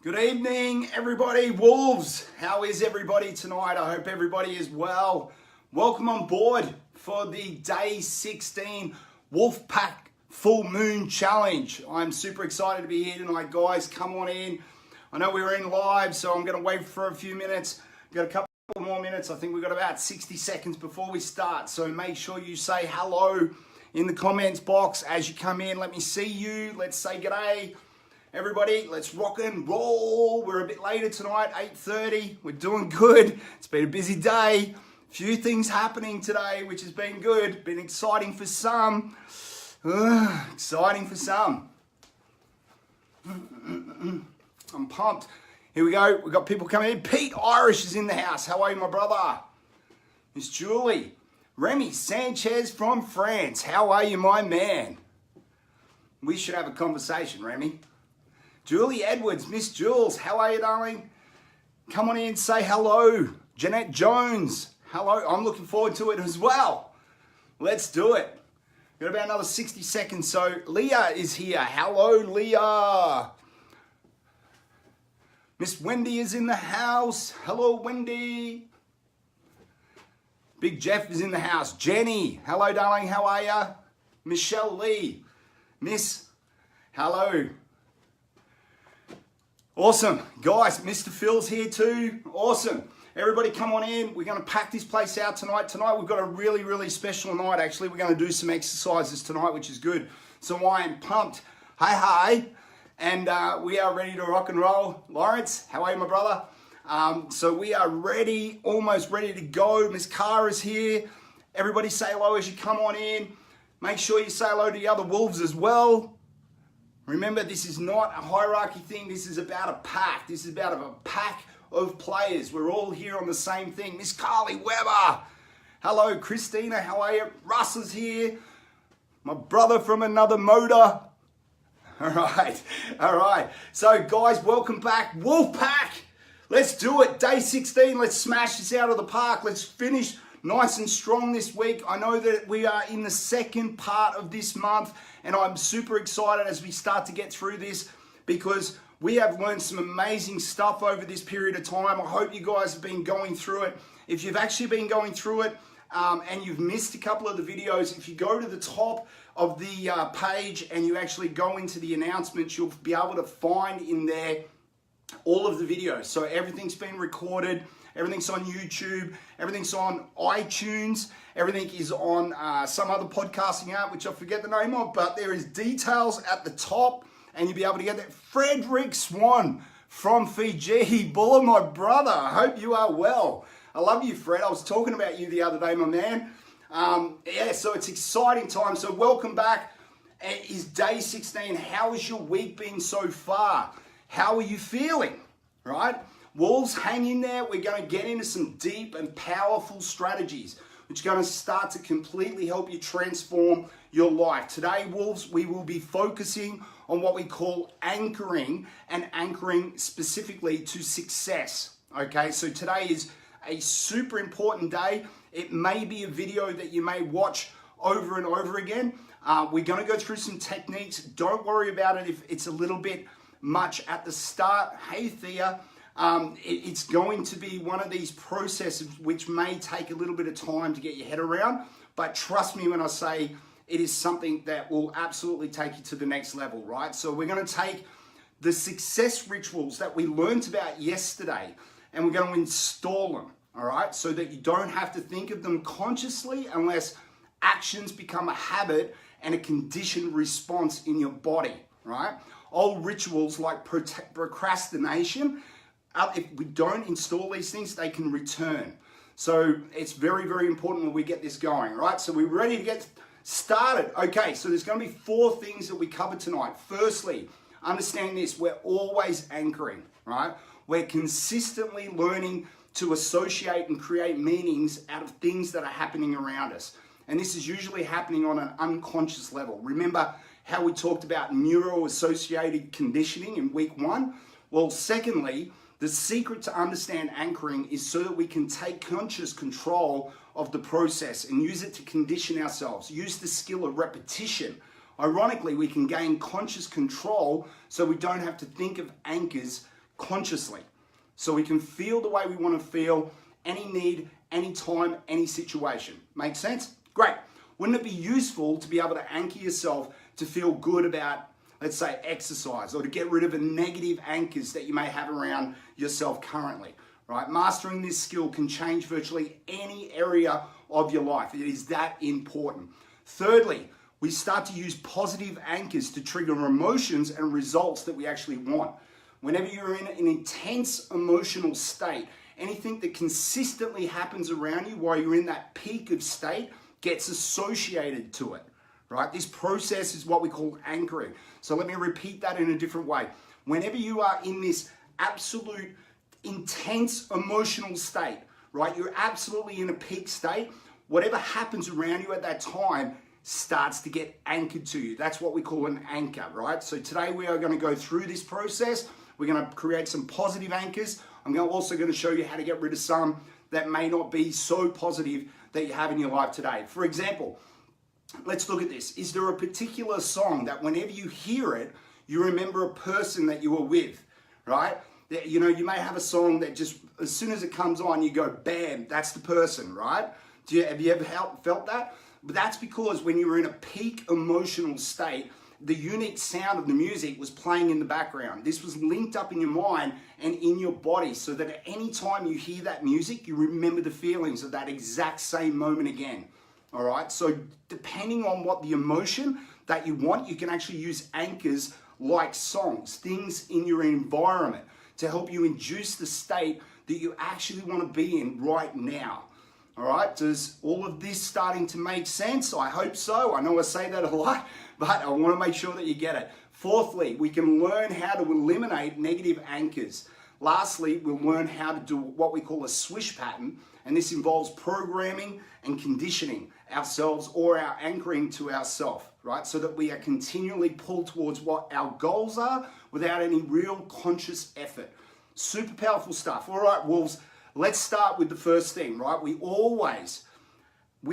Good evening, everybody. Wolves, how is everybody tonight? I hope everybody is well. Welcome on board for the day 16 Wolfpack Full Moon Challenge. I'm super excited to be here tonight, guys. Come on in. I know we're in live, so I'm going to wait for a few minutes. We've got a couple more minutes. I think we've got about 60 seconds before we start, so make sure you say hello in the comments box as you come in. Let me see you. Let's say g'day. Everybody, let's rock and roll. We're a bit later tonight, 8:30. We're doing good. It's been a busy day. Few things happening today, which has been good. Been exciting for some. Exciting for some. I'm pumped. Here we go. We've got people coming in. Pete Irish is in the house. How are you, my brother? Miss Julie. Remy Sanchez from France. How are you, my man? We should have a conversation, Remy. Julie Edwards, Miss Jules, how are you, darling? Come on in, say hello. Jeanette Jones, hello. I'm looking forward to it as well. Let's do it. Got about another 60 seconds. So Leah is here. Hello, Leah. Miss Wendy is in the house. Hello, Wendy. Big Jeff is in the house. Jenny, hello, darling. How are you? Michelle Lee, Miss, hello. Awesome. Guys, Mr. Phil's here too. Awesome. Everybody come on in. We're going to pack this place out tonight. Tonight we've got a really, really special night actually. We're going to do some exercises tonight, which is good. So I am pumped. Hi. And we are ready to rock and roll. Lawrence, how are you, my brother? So we are ready, almost ready to go. Miss Kara's here. Everybody say hello as you come on in. Make sure you say hello to the other Wolves as well. Remember, this is not a hierarchy thing. This is about a pack. This is about a pack of players. We're all here on the same thing. Miss Carly Weber. Hello, Christina. How are you? Russ is here. My brother from another motor. All right. So, guys, welcome back. Wolfpack. Let's do it. Day 16. Let's smash this out of the park. Let's finish nice and strong this week. I know that we are in the second part of this month, and I'm super excited as we start to get through this because we have learned some amazing stuff over this period of time. I hope you guys have been going through it. If you've actually been going through it and you've missed a couple of the videos, if you go to the top of the page and you actually go into the announcements, you'll be able to find in there all of the videos. So everything's been recorded. Everything's on YouTube, everything's on iTunes, everything is on some other podcasting app, which I forget the name of, but there is details at the top, and you'll be able to get that. Frederick Swan from Fiji, Buller, my brother, I hope you are well. I love you, Fred. I was talking about you the other day, my man. So it's exciting time, so welcome back. It is day 16. How has your week been so far? How are you feeling, right? Wolves, hang in there. We're going to get into some deep and powerful strategies, which are going to start to completely help you transform your life. Today, Wolves, we will be focusing on what we call anchoring, and anchoring specifically to success. Okay, so today is a super important day. It may be a video that you may watch over and over again. We're going to go through some techniques. Don't worry about it if it's a little bit much at the start. Hey, Thea. It's going to be one of these processes which may take a little bit of time to get your head around, but trust me when I say it is something that will absolutely take you to the next level, right? So we're going to take the success rituals that we learned about yesterday and we're going to install them, all right? So that you don't have to think of them consciously unless actions become a habit and a conditioned response in your body, right? Old rituals like procrastination, if we don't install these things, they can return. So it's very, very important when we get this going, right? So we're ready to get started. Okay, so there's going to be 4 things that we cover tonight. Firstly, understand this, we're always anchoring, right? We're consistently learning to associate and create meanings out of things that are happening around us. And this is usually happening on an unconscious level. Remember how we talked about neuro-associated conditioning in week 1? Well, secondly, the secret to understand anchoring is so that we can take conscious control of the process and use it to condition ourselves. Use the skill of repetition. Ironically, we can gain conscious control so we don't have to think of anchors consciously. So we can feel the way we want to feel, any need, any time, any situation. Make sense? Great. Wouldn't it be useful to be able to anchor yourself to feel good about, let's say, exercise, or to get rid of the negative anchors that you may have around yourself currently, right? Mastering this skill can change virtually any area of your life. It is that important. Thirdly, we start to use positive anchors to trigger emotions and results that we actually want. Whenever you're in an intense emotional state, anything that consistently happens around you while you're in that peak of state gets associated to it, right? This process is what we call anchoring. So let me repeat that in a different way. Whenever you are in this absolute intense emotional state, right? You're absolutely in a peak state. Whatever happens around you at that time starts to get anchored to you. That's what we call an anchor, right? So today we are going to go through this process. We're going to create some positive anchors. I'm also going to show you how to get rid of some that may not be so positive that you have in your life today. For example, let's look at this. Is there a particular song that whenever you hear it, you remember a person that you were with, right? You know, you may have a song that just, as soon as it comes on, you go, bam, that's the person, right? Have you ever felt that? But that's because when you were in a peak emotional state, the unique sound of the music was playing in the background. This was linked up in your mind and in your body, so that at any time you hear that music, you remember the feelings of that exact same moment again. All right, so depending on what the emotion that you want, you can actually use anchors like songs, things in your environment to help you induce the state that you actually want to be in right now. All right, does all of this starting to make sense? I hope so. I know I say that a lot, but I want to make sure that you get it. Fourthly, we can learn how to eliminate negative anchors. Lastly, we'll learn how to do what we call a swish pattern, and this involves programming and conditioning ourselves, or our anchoring to ourselves, right? So that we are continually pulled towards what our goals are without any real conscious effort. Super powerful stuff. All right, wolves. Let's start with the first thing, right? We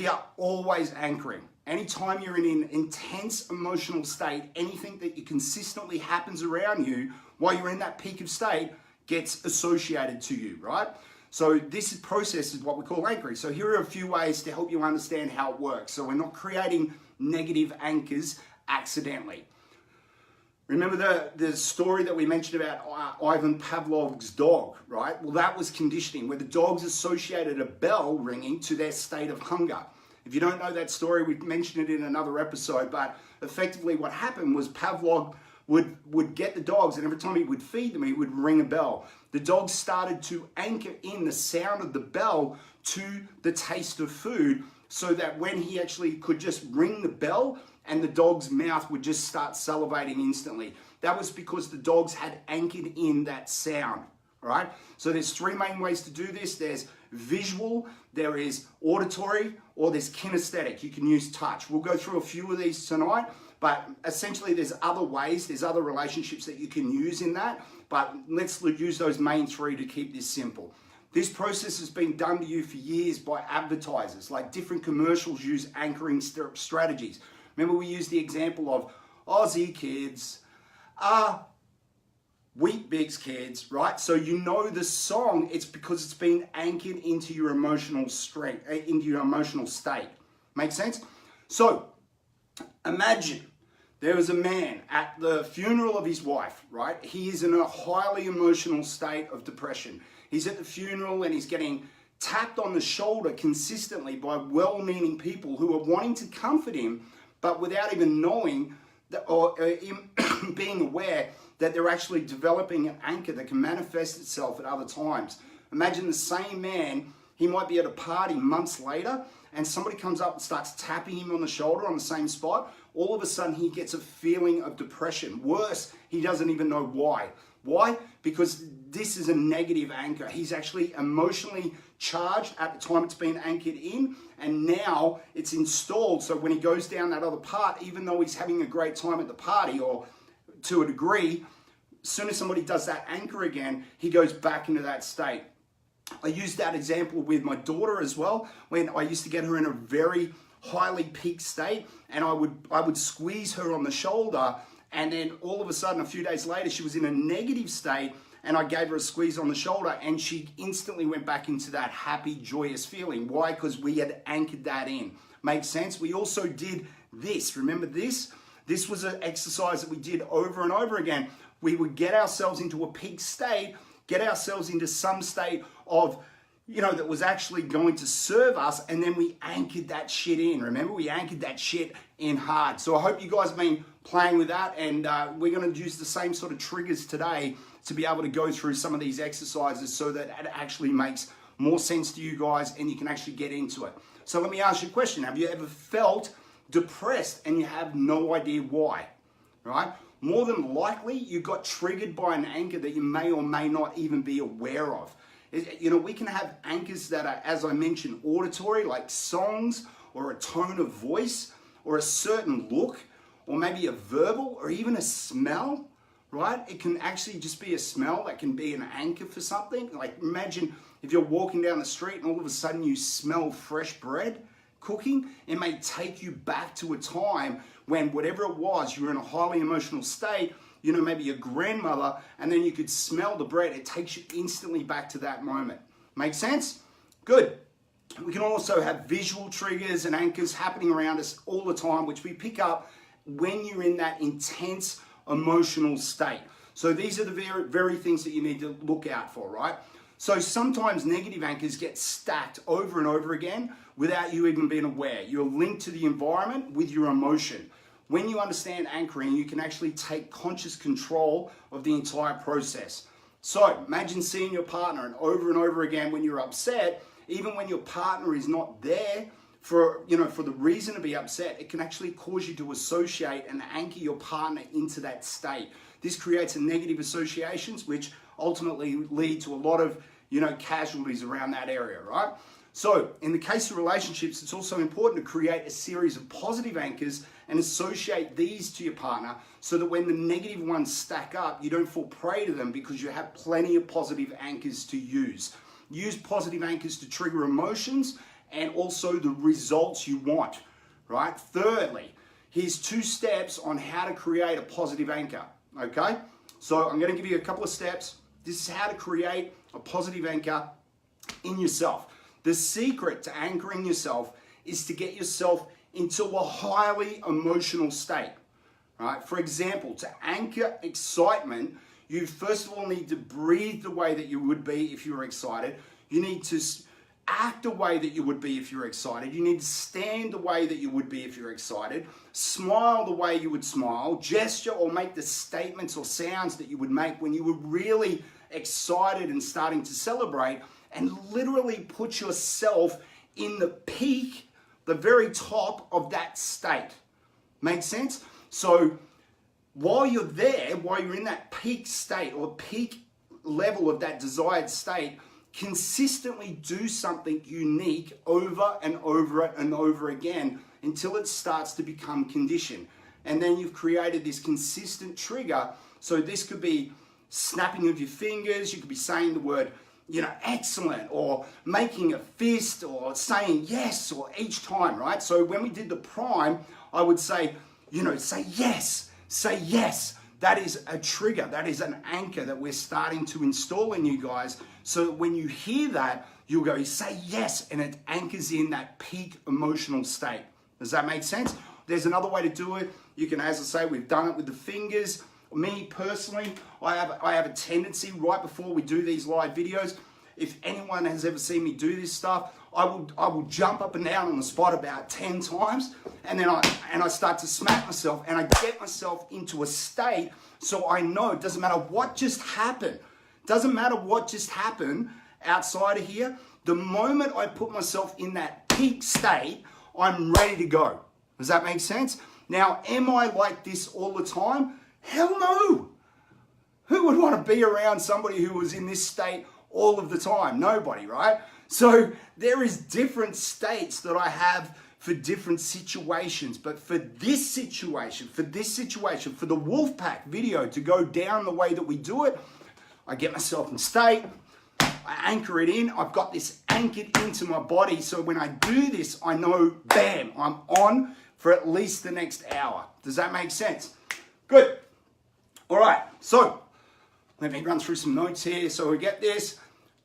are always anchoring. Anytime you're in an intense emotional state, anything that consistently happens around you while you're in that peak of state gets associated to you, right? So this process is what we call anchoring. So here are a few ways to help you understand how it works. So we're not creating negative anchors accidentally. Remember the story that we mentioned about Ivan Pavlov's dog, right? Well, that was conditioning, where the dogs associated a bell ringing to their state of hunger. If you don't know that story, we've mentioned it in another episode, but effectively what happened was Pavlov would get the dogs, and every time he would feed them, he would ring a bell. The dogs started to anchor in the sound of the bell to the taste of food, so that when he actually could just ring the bell, and the dog's mouth would just start salivating instantly. That was because the dogs had anchored in that sound, all right? So there's three main ways to do this. There's visual, there is auditory, or there's kinesthetic. You can use touch. We'll go through a few of these tonight, but essentially there's other ways, there's other relationships that you can use in that, but let's use those main three to keep this simple. This process has been done to you for years by advertisers. Like different commercials use anchoring strategies. Remember, we used the example of Aussie kids, Wheat Bix kids, right? So you know the song, it's because it's been anchored into your emotional strength, into your emotional state. Make sense? So imagine there was a man at the funeral of his wife, right? He is in a highly emotional state of depression. He's at the funeral and he's getting tapped on the shoulder consistently by well-meaning people who are wanting to comfort him, but without even knowing that, or being aware that they're actually developing an anchor that can manifest itself at other times. Imagine the same man, he might be at a party months later, and somebody comes up and starts tapping him on the shoulder on the same spot. All of a sudden, he gets a feeling of depression. Worse, he doesn't even know why. Why? Because this is a negative anchor. He's actually emotionally charged at the time it's been anchored in, and now it's installed. So when he goes down that other part, even though he's having a great time at the party, or to a degree, as soon as somebody does that anchor again, he goes back into that state. I used that example with my daughter as well, when I used to get her in a very highly peaked state, and I would squeeze her on the shoulder, and then all of a sudden, a few days later, she was in a negative state, and I gave her a squeeze on the shoulder, and she instantly went back into that happy, joyous feeling. Why? Because we had anchored that in. Makes sense? We also did this. Remember this? This was an exercise that we did over and over again. We would get ourselves into a peak state, get ourselves into some state of, that was actually going to serve us, and then we anchored that shit in. Remember, we anchored that shit in hard. So I hope you guys have been playing with that, and we're going to use the same sort of triggers today to be able to go through some of these exercises so that it actually makes more sense to you guys and you can actually get into it. So let me ask you a question. Have you ever felt depressed and you have no idea why? Right? More than likely, you got triggered by an anchor that you may or may not even be aware of. We can have anchors that are, as I mentioned, auditory, like songs or a tone of voice or a certain look or maybe a verbal or even a smell, right? It can actually just be a smell that can be an anchor for something. Like imagine if you're walking down the street and all of a sudden you smell fresh bread cooking. It may take you back to a time when whatever it was, you were in a highly emotional state, maybe your grandmother, and then you could smell the bread. It takes you instantly back to that moment. Make sense? Good. We can also have visual triggers and anchors happening around us all the time, which we pick up when you're in that intense emotional state. So these are the very things that you need to look out for, right? So sometimes negative anchors get stacked over and over again without you even being aware. You're linked to the environment with your emotion. When you understand anchoring, you can actually take conscious control of the entire process. So imagine seeing your partner and over again when you're upset, even when your partner is not there for the reason to be upset, it can actually cause you to associate and anchor your partner into that state. This creates a negative associations, which ultimately lead to a lot of, casualties around that area, right? So in the case of relationships, it's also important to create a series of positive anchors and associate these to your partner so that when the negative ones stack up, you don't fall prey to them because you have plenty of positive anchors to use. Use positive anchors to trigger emotions and also the results you want, right? Thirdly, here's 2 steps on how to create a positive anchor, okay? So I'm going to give you a couple of steps. This is how to create a positive anchor in yourself. The secret to anchoring yourself is to get yourself into a highly emotional state, right? For example, to anchor excitement, you first of all need to breathe the way that you would be if you were excited. You need to act the way that you would be if you're excited. You need to stand the way that you would be if you're excited. Smile the way you would smile. Gesture or make the statements or sounds that you would make when you were really excited and starting to celebrate, and literally put yourself in the peak, the very top of that state. Make sense? So while you're there, while you're in that peak state or peak level of that desired state, consistently do something unique over and over and over again until it starts to become conditioned. And then you've created this consistent trigger. So this could be snapping of your fingers, you could be saying the word, excellent, or making a fist, or saying yes, or each time, right? So when we did the prime, I would say, say yes, say yes. That is a trigger. That is an anchor that we're starting to install in you guys. So that when you hear that, you'll go, say yes, and it anchors in that peak emotional state. Does that make sense? There's another way to do it. You can, as I say, we've done it with the fingers. Me personally, I have a tendency right before we do these live videos, if anyone has ever seen me do this stuff, I will jump up and down on the spot about 10 times, and then I start to smack myself, and I get myself into a state so I know it doesn't matter what just happened. Doesn't matter what just happened outside of here. The moment I put myself in that peak state, I'm ready to go. Does that make sense? Now, am I like this all the time? Hell no. Who would want to be around somebody who was in this state all of the time? Nobody, right? So there is different states that I have for different situations. But for this situation, for the Wolfpack video to go down the way that we do it, I get myself in state, I anchor it in, I've got this anchored into my body. So when I do this, I know, bam, I'm on for at least the next hour. Does that make sense? Good. All right, so Let me run through some notes here so we get this.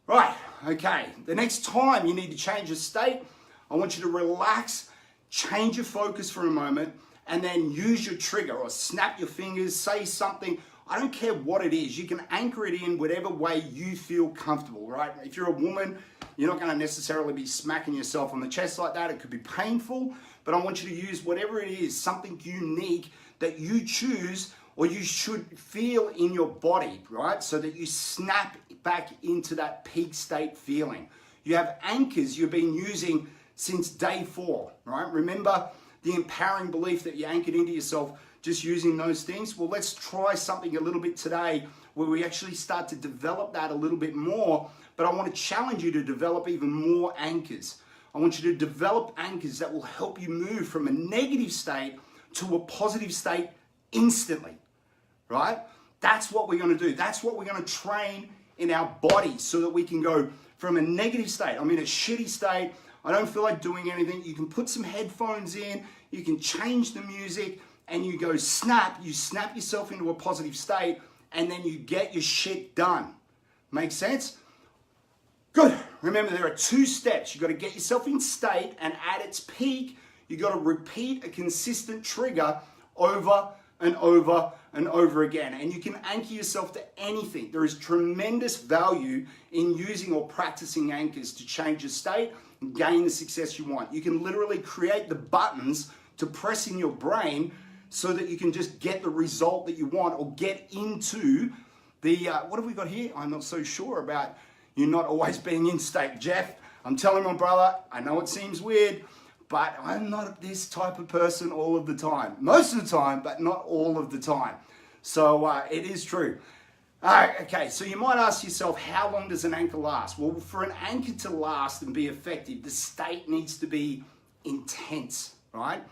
Right, okay. The next time you need to change your state, I want you to relax, change your focus for a moment, and then use your trigger or snap your fingers, say something. I don't care what it is. You can anchor it in whatever way you feel comfortable, right? If you're a woman, you're not going to necessarily be smacking yourself on the chest like that. It could be painful, but I want you to use whatever it is, something unique that you choose or you should feel in your body, right? So that you snap back into that peak state feeling. You have anchors you've been using since day 4, right? Remember the empowering belief that you anchored into yourself just using those things? Well, let's try something a little bit today where we actually start to develop that a little bit more, but I want to challenge you to develop even more anchors. I want you to develop anchors that will help you move from a negative state to a positive state instantly, right? That's what we're going to do. That's what we're going to train in our body so that we can go from a negative state. I'm in a shitty state. I don't feel like doing anything. You can put some headphones in. You can change the music and you go snap. You snap yourself into a positive state and then you get your shit done. Make sense? Good. Remember, there are 2 steps. You've got to get yourself in state, and at its peak, you've got to repeat a consistent trigger over and over and over again. And you can anchor yourself to anything. There is tremendous value in using or practicing anchors to change your state and gain the success you want. You can literally create the buttons to press in your brain so that you can just get the result that you want or get into the, what have we got here? I'm not so sure about you not always being in state. Jeff, I'm telling my brother, I know it seems weird, but I'm not this type of person all of the time. Most of the time, but not all of the time. So it is true. Okay, so you might ask yourself, how long does an anchor last? Well, for an anchor to last and be effective, the state needs to be intense, right?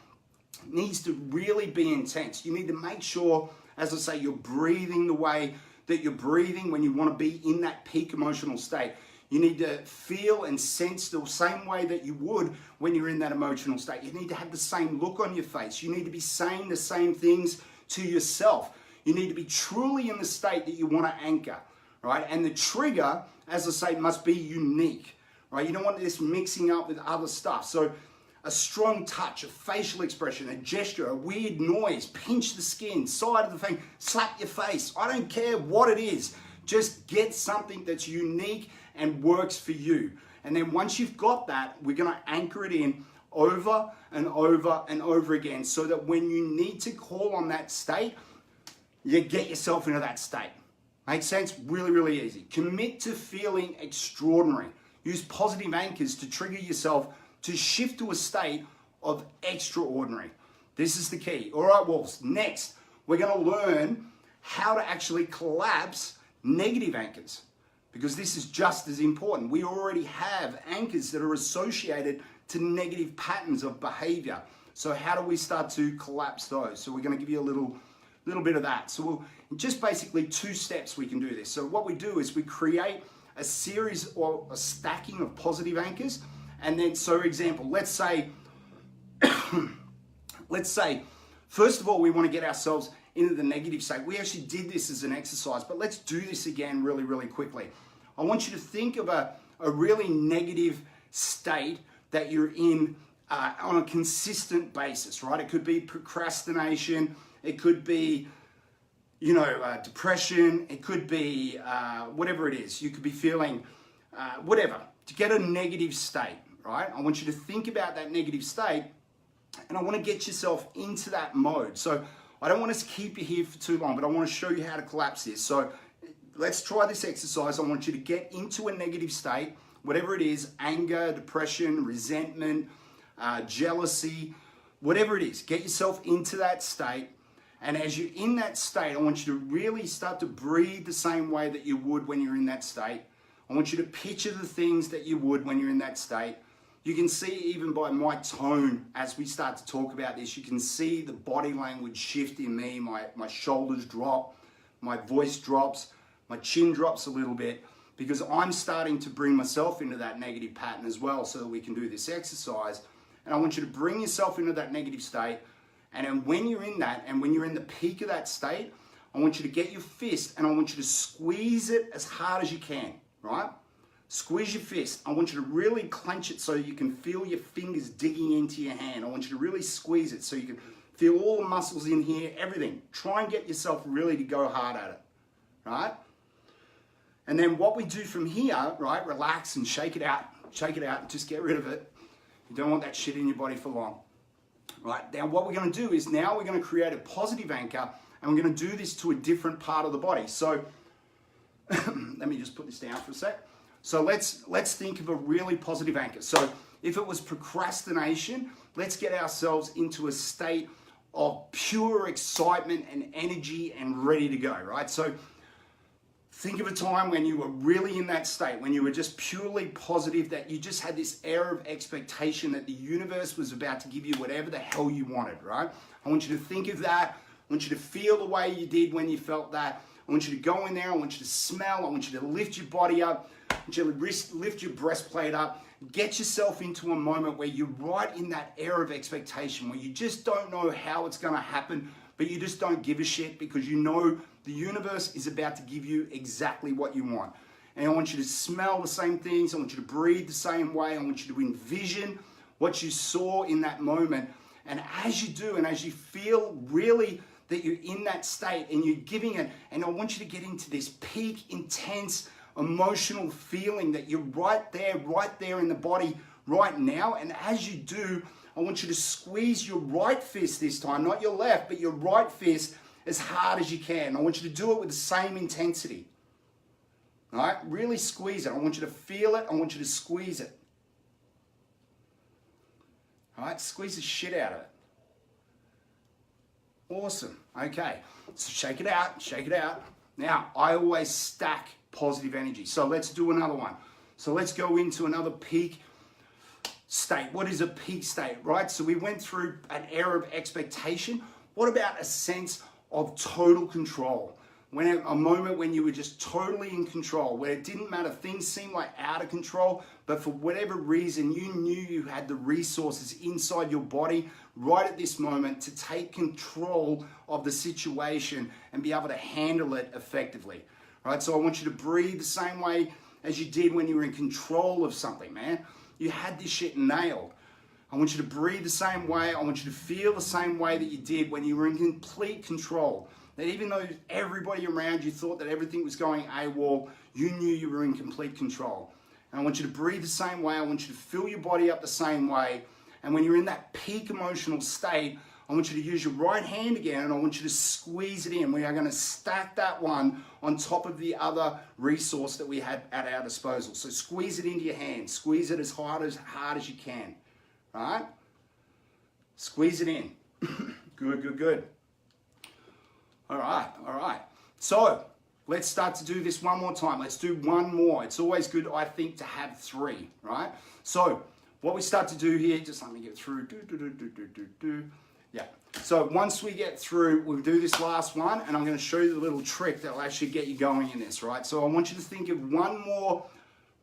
It needs to really be intense. You need to make sure, as I say, you're breathing the way that you're breathing when you want to be in that peak emotional state. You need to feel and sense the same way that you would when you're in that emotional state. You need to have the same look on your face. You need to be saying the same things to yourself. You need to be truly in the state that you want to anchor, right? And the trigger, as I say, must be unique, right? You don't want this mixing up with other stuff. So a strong touch, a facial expression, a gesture, a weird noise, pinch the skin, side of the thing, slap your face. I don't care what it is. Just get something that's unique and works for you. And then once you've got that, we're going to anchor it in over and over and over again so that when you need to call on that state, you get yourself into that state. Make sense? Really, really easy. Commit to feeling extraordinary. Use positive anchors to trigger yourself to shift to a state of extraordinary. This is the key. All right, Wolves. Next, we're going to learn how to actually collapse negative anchors, because this is just as important. We already have anchors that are associated to negative patterns of behavior. So how do we start to collapse those? So we're going to give you a little bit of that. So we'll just basically 2 steps we can do this. So what we do is we create a series or a stacking of positive anchors. And then, so for example, let's say, first of all, we want to get ourselves into the negative state. We actually did this as an exercise, but let's do this again really, really quickly. I want you to think of a really negative state that you're in on a consistent basis, right? It could be procrastination. It could be, depression. It could be whatever it is. You could be feeling whatever. To get a negative state, right? I want you to think about that negative state and I want to get yourself into that mode. So I don't want to keep you here for too long, but I want to show you how to collapse this. So let's try this exercise. I want you to get into a negative state, whatever it is, anger, depression, resentment, jealousy, whatever it is. Get yourself into that state. And as you're in that state, I want you to really start to breathe the same way that you would when you're in that state. I want you to picture the things that you would when you're in that state. You can see even by my tone as we start to talk about this, you can see the body language shift in me. My shoulders drop, my voice drops, my chin drops a little bit because I'm starting to bring myself into that negative pattern as well so that we can do this exercise. And I want you to bring yourself into that negative state. And then when you're in that and when you're in the peak of that state, I want you to get your fist and I want you to squeeze it as hard as you can, right? Squeeze your fist. I want you to really clench it so you can feel your fingers digging into your hand. I want you to really squeeze it so you can feel all the muscles in here, everything. Try and get yourself really to go hard at it, right? And then what we do from here, right, relax and shake it out, just get rid of it. You don't want that shit in your body for long. Right, now what we're going to do is now we're going to create a positive anchor and we're going to do this to a different part of the body. So let me just put this down for a sec. So let's think of a really positive anchor. So if it was procrastination, let's get ourselves into a state of pure excitement and energy and ready to go, right? So think of a time when you were really in that state, when you were just purely positive, that you just had this air of expectation that the universe was about to give you whatever the hell you wanted, right? I want you to think of that. I want you to feel the way you did when you felt that. I want you to go in there. I want you to smell. I want you to lift your body up. I want you to lift your breastplate up. Get yourself into a moment where you're right in that air of expectation, where you just don't know how it's going to happen, but you just don't give a shit because you know the universe is about to give you exactly what you want. And I want you to smell the same things. I want you to breathe the same way. I want you to envision what you saw in that moment. And as you do, and as you feel really that you're in that state and you're giving it, and I want you to get into this peak, intense, emotional feeling that you're right there in the body right now. And as you do, I want you to squeeze your right fist this time, not your left, but your right fist as hard as you can. I want you to do it with the same intensity. All right? Really squeeze it. I want you to feel it. I want you to squeeze it. All right? Squeeze the shit out of it. Awesome. Okay. So shake it out. Shake it out. Now, I always stack positive energy. So let's do another one. So let's go into another peak state. What is a peak state, right? So we went through an era of expectation. What about a sense of total control? When a moment when you were just totally in control, where it didn't matter, things seemed like out of control, but for whatever reason, you knew you had the resources inside your body right at this moment to take control of the situation and be able to handle it effectively, right? So I want you to breathe the same way as you did when you were in control of something, man. You had this shit nailed. I want you to breathe the same way. I want you to feel the same way that you did when you were in complete control. That even though everybody around you thought that everything was going AWOL, you knew you were in complete control. And I want you to breathe the same way. I want you to fill your body up the same way. And when you're in that peak emotional state, I want you to use your right hand again and I want you to squeeze it in. We are going to stack that one on top of the other resource that we had at our disposal. So squeeze it into your hand. Squeeze it as hard as you can. All right? Squeeze it in. Good, good, good. All right. So let's start to do this one more time. Let's do one more. It's always good, I think, to have three, right? So what we start to do here, just let me get through. Yeah. So once we get through, we'll do this last one, and I'm going to show you the little trick that will actually get you going in this, right? So I want you to think of one more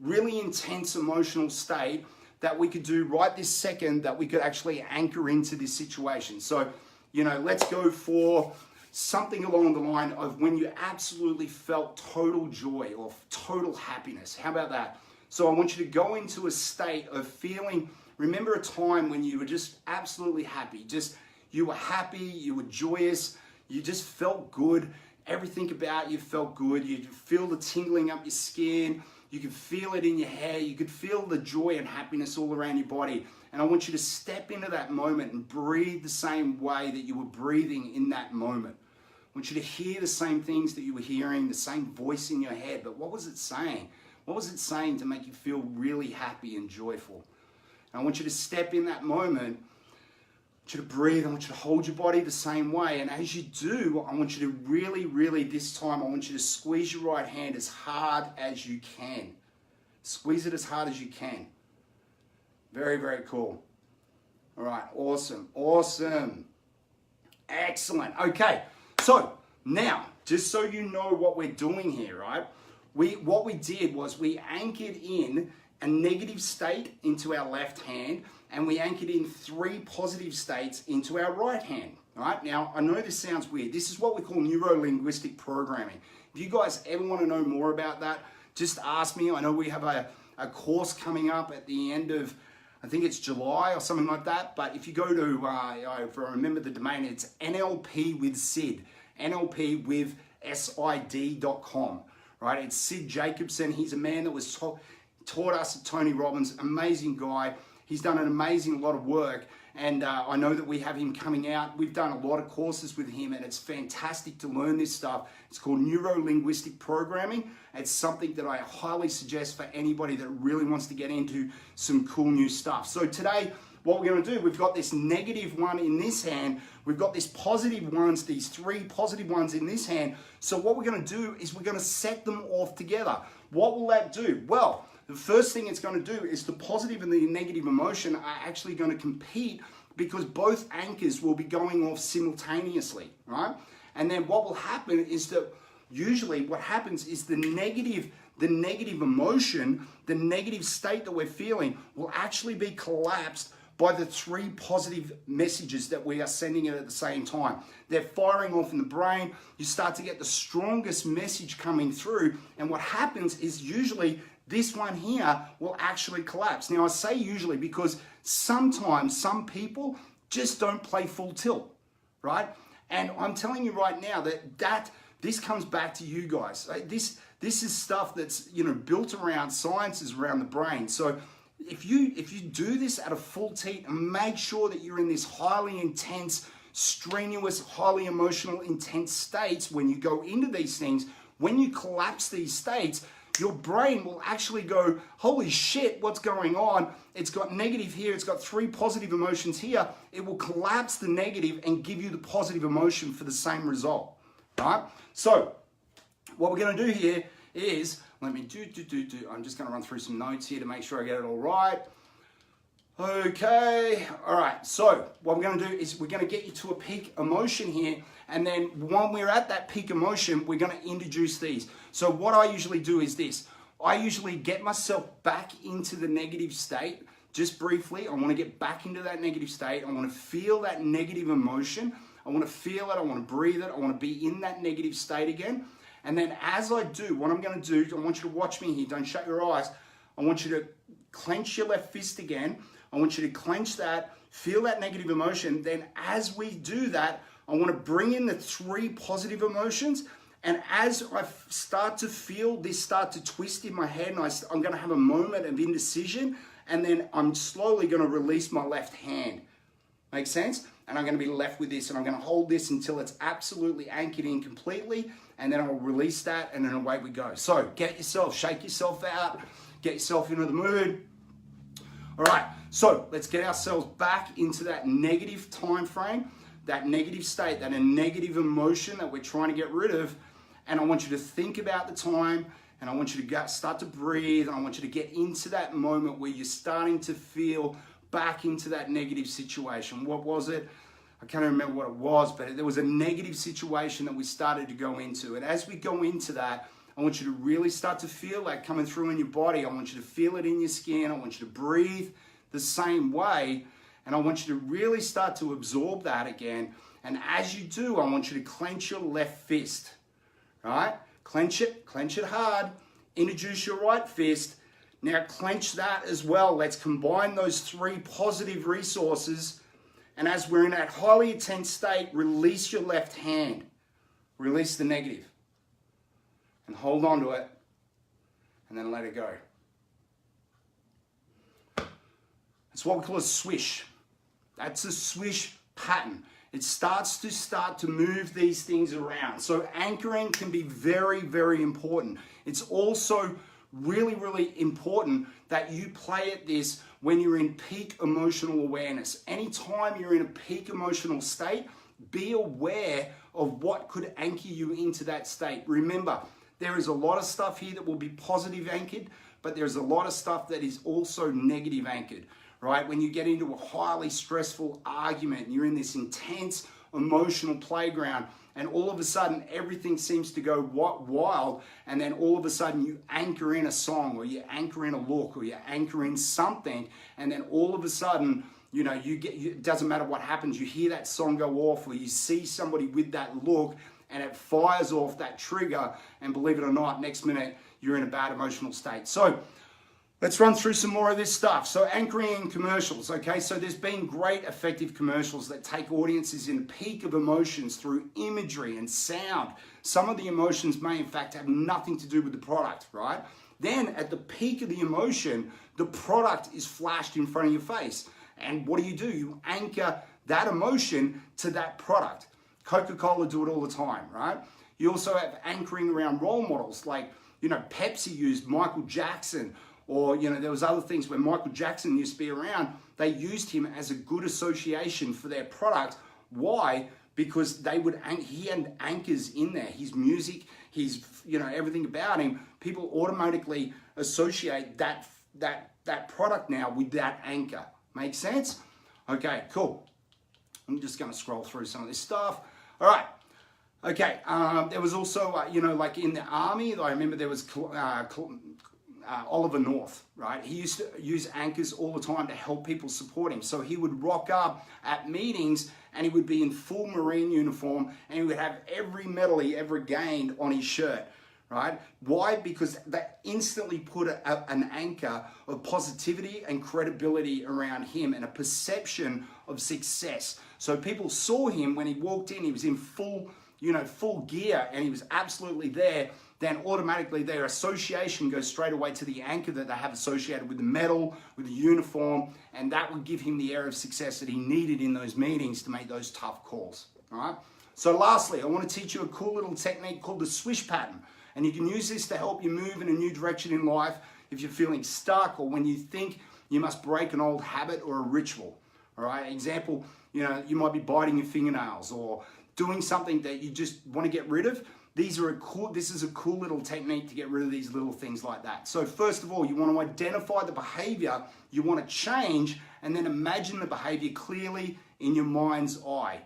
really intense emotional state that we could do right this second that we could actually anchor into this situation. So, let's go for something along the line of when you absolutely felt total joy or total happiness. How about that? So I want you to go into a state of feeling, remember a time when you were just absolutely happy. You were happy, you were joyous, you just felt good. Everything about you felt good. You could feel the tingling up your skin. You could feel it in your hair. You could feel the joy and happiness all around your body. And I want you to step into that moment and breathe the same way that you were breathing in that moment. I want you to hear the same things that you were hearing, the same voice in your head. But what was it saying? What was it saying to make you feel really happy and joyful? And I want you to step in that moment. I want you to breathe. I want you to hold your body the same way. And as you do, I want you to really, really, this time, I want you to squeeze your right hand as hard as you can. Squeeze it as hard as you can. Very, very cool. All right, awesome, awesome. Excellent. Okay, so now, just so you know what we're doing here, right? What we did was we anchored in a negative state into our left hand, and we anchored in 3 positive states into our right hand, All right, now I know this sounds weird. This is what we call neuro-linguistic programming. If you guys ever want to know more about that, just ask me. I know we have a course coming up at the end of, I think it's July or something like that. But if you go to, if I remember the domain, it's NLP with Sid, NLP with SID.com, right? It's Sid Jacobson. He's a man that was taught us at Tony Robbins, amazing guy. He's done an amazing lot of work. And I know that we have him coming out. We've done a lot of courses with him, and it's fantastic to learn this stuff. It's called neuro-linguistic programming. It's something that I highly suggest for anybody that really wants to get into some cool new stuff. So today, what we're going to do, we've got this negative one in this hand. We've got these positive ones, these 3 positive ones in this hand. So what we're going to do is we're going to set them off together. What will that do? Well, the first thing it's going to do is the positive and the negative emotion are actually going to compete because both anchors will be going off simultaneously, right? And then what will happen is that usually what happens is the negative emotion, the negative state that we're feeling will actually be collapsed by the 3 positive messages that we are sending it at the same time. They're firing off in the brain. You start to get the strongest message coming through. And what happens is usually this one here will actually collapse. Now I say usually because sometimes some people just don't play full tilt, right? And I'm telling you right now that this comes back to you guys. This is stuff that's built around sciences around the brain. So if you do this at a full tilt and make sure that you're in this highly intense, strenuous, highly emotional, intense states when you go into these things, when you collapse these states, your brain will actually go, holy shit, what's going on? It's got negative here, it's got 3 positive emotions here. It will collapse the negative and give you the positive emotion for the same result, right? So what we're gonna do here is, let me I'm just gonna run through some notes here to make sure I get it all right. Okay, all right, so what we're gonna do is we're gonna get you to a peak emotion here, and then when we're at that peak emotion, we're gonna introduce these. So what I usually do is this. I usually get myself back into the negative state, just briefly. I wanna get back into that negative state. I wanna feel that negative emotion. I wanna feel it, I wanna breathe it, I wanna be in that negative state again. And then as I do, what I'm gonna do, I want you to watch me here, don't shut your eyes. I want you to clench your left fist again. I want you to clench that, feel that negative emotion. Then as we do that, I want to bring in the 3 positive emotions. And as I start to feel this start to twist in my head, and I'm going to have a moment of indecision, and then I'm slowly going to release my left hand. Make sense? And I'm going to be left with this, and I'm going to hold this until it's absolutely anchored in completely, and then I'll release that, and then away we go. So shake yourself out, get yourself into the mood. All right, so let's get ourselves back into that negative time frame, that negative state, that negative emotion that we're trying to get rid of. And I want you to think about the time, and I want you to start to breathe, and I want you to get into that moment where you're starting to feel back into that negative situation. What was it? I can't remember what it was, but there was a negative situation that we started to go into. And as we go into that, I want you to really start to feel that coming through in your body. I want you to feel it in your skin. I want you to breathe the same way. And I want you to really start to absorb that again. And as you do, I want you to clench your left fist, right? Clench it hard. Introduce your right fist. Now clench that as well. Let's combine those 3 positive resources. And as we're in that highly intense state, release your left hand. Release the negative. And hold on to it, and then let it go. It's what we call a swish. That's a swish pattern. It starts to move these things around. So anchoring can be very, very important. It's also really, really important that you play at this when you're in peak emotional awareness. Anytime you're in a peak emotional state, be aware of what could anchor you into that state. Remember, there is a lot of stuff here that will be positive anchored, but there's a lot of stuff that is also negative anchored, right? When you get into a highly stressful argument, you're in this intense emotional playground, and all of a sudden everything seems to go wild, and then all of a sudden you anchor in a song, or you anchor in a look, or you anchor in something, and then all of a sudden you know, it doesn't matter what happens, you hear that song go off, or you see somebody with that look, and it fires off that trigger, and believe it or not, next minute, you're in a bad emotional state. So let's run through some more of this stuff. So anchoring in commercials, okay? So there's been great effective commercials that take audiences in the peak of emotions through imagery and sound. Some of the emotions may in fact have nothing to do with the product, right? Then at the peak of the emotion, the product is flashed in front of your face. And what do? You anchor that emotion to that product. Coca-Cola do it all the time, right? You also have anchoring around role models, like, you know, Pepsi used Michael Jackson, or, you know, there was other things where Michael Jackson used to be around. They used him as a good association for their product. Why? Because he had anchors in there. His music, his, you know, everything about him, people automatically associate that product now with that anchor. Make sense? Okay, cool. I'm just going to scroll through some of this stuff. All right. Okay. There was also, you know, like in the army, I remember there was Oliver North, right? He used to use anchors all the time to help people support him. So he would rock up at meetings and he would be in full Marine uniform and he would have every medal he ever gained on his shirt, right? Why? Because that instantly put an anchor of positivity and credibility around him and a perception of success. So people saw him when he walked in, he was in full gear and he was absolutely there. Then automatically their association goes straight away to the anchor that they have associated with the medal, with the uniform, and that would give him the air of success that he needed in those meetings to make those tough calls, all right? So lastly, I want to teach you a cool little technique called the swish pattern, and you can use this to help you move in a new direction in life if you're feeling stuck or when you think you must break an old habit or a ritual, all right? Example, you know, you might be biting your fingernails or doing something that you just want to get rid of. This is a cool little technique to get rid of these little things like that. So first of all, you want to identify the behavior you want to change and then imagine the behavior clearly in your mind's eye.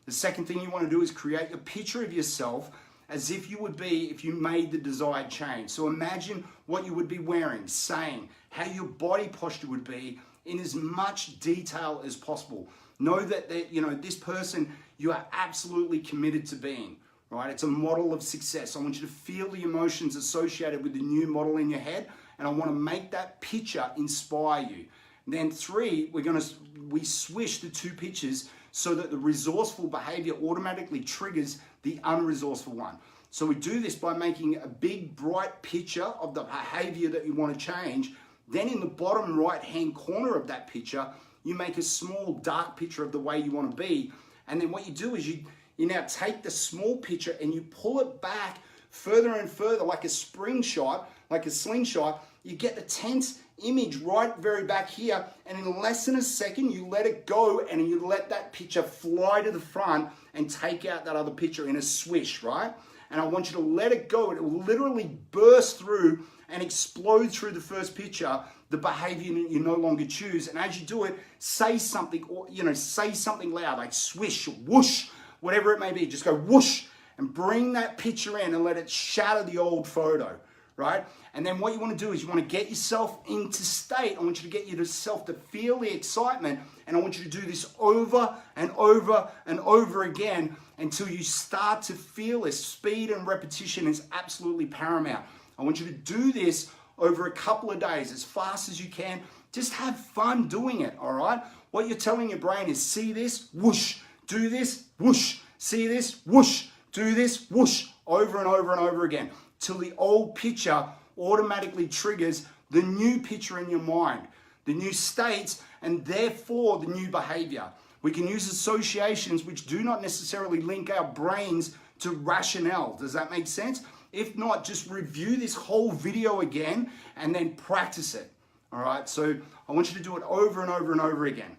The second thing you want to do is create a picture of yourself as if you would be if you made the desired change. So imagine what you would be wearing, saying, how your body posture would be in as much detail as possible. Know that you know, this person you are absolutely committed to being. Right? It's a model of success. I want you to feel the emotions associated with the new model in your head, and I want to make that picture inspire you. And then 3, we swish the 2 pictures so that the resourceful behavior automatically triggers the unresourceful one. So we do this by making a big bright picture of the behavior that you want to change. Then in the bottom right hand corner of that picture, you make a small dark picture of the way you want to be. And then what you do is you now take the small picture and you pull it back further and further like a slingshot. You get the tense image right very back here, and in less than a second you let it go and you let that picture fly to the front and take out that other picture in a swish, right? And I want you to let it go. It will literally burst through and explode through the first picture, the behavior you no longer choose. And as you do it, say something, or, you know, say something loud, like swish, whoosh, whatever it may be. Just go whoosh and bring that picture in and let it shatter the old photo, right? And then what you want to do is you want to get yourself into state. I want you to get yourself to feel the excitement, and I want you to do this over and over and over again until you start to feel this. Speed and repetition is absolutely paramount. I want you to do this over a couple of days as fast as you can. Just have fun doing it, all right? What you're telling your brain is, see this, whoosh, do this, whoosh, see this, whoosh, do this, whoosh, over and over and over again, till the old picture automatically triggers the new picture in your mind, the new states, and therefore the new behavior. We can use associations which do not necessarily link our brains to rationale. Does that make sense? If not, just review this whole video again and then practice it. All right, so I want you to do it over and over and over again.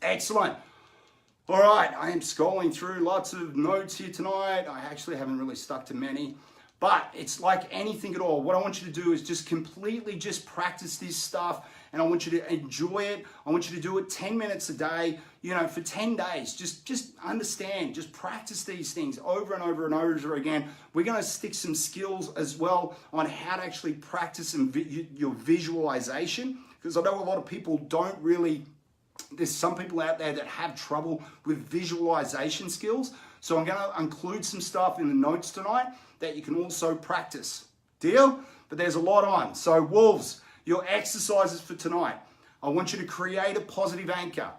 Excellent. All right, I am scrolling through lots of notes here tonight. I actually haven't really stuck to many, but it's like anything at all. What I want you to do is just completely just practice this stuff, and I want you to enjoy it. I want you to do it 10 minutes a day, you know, for 10 days. Just understand, just practice these things over and over and over again. We're going to stick some skills as well on how to actually practice your visualization, because I know a lot of people don't really There's some people out there that have trouble with visualization skills. So I'm going to include some stuff in the notes tonight that you can also practice. Deal? But there's a lot on. So Wolves, your exercises for tonight. I want you to create a positive anchor.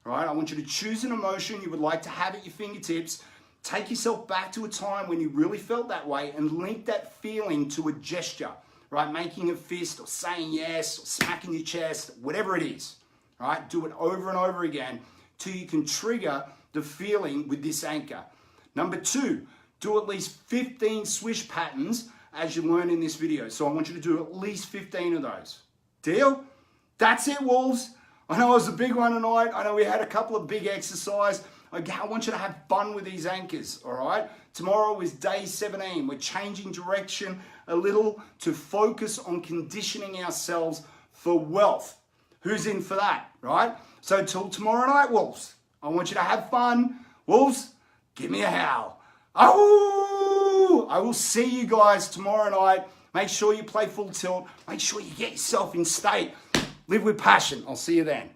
All right? I want you to choose an emotion you would like to have at your fingertips. Take yourself back to a time when you really felt that way and link that feeling to a gesture, right? Making a fist or saying yes or smacking your chest, whatever it is, right? Do it over and over again till you can trigger the feeling with this anchor. Number 2, do at least 15 swish patterns as you learn in this video. So I want you to do at least 15 of those. Deal? That's it, Wolves. I know it was a big one tonight. I know we had a couple of big exercises. I want you to have fun with these anchors, all right? Tomorrow is day 17. We're changing direction a little to focus on conditioning ourselves for wealth. Who's in for that, right? So till tomorrow night, Wolves, I want you to have fun. Wolves, give me a howl. Oh! I will see you guys tomorrow night. Make sure you play full tilt. Make sure you get yourself in state. Live with passion. I'll see you then.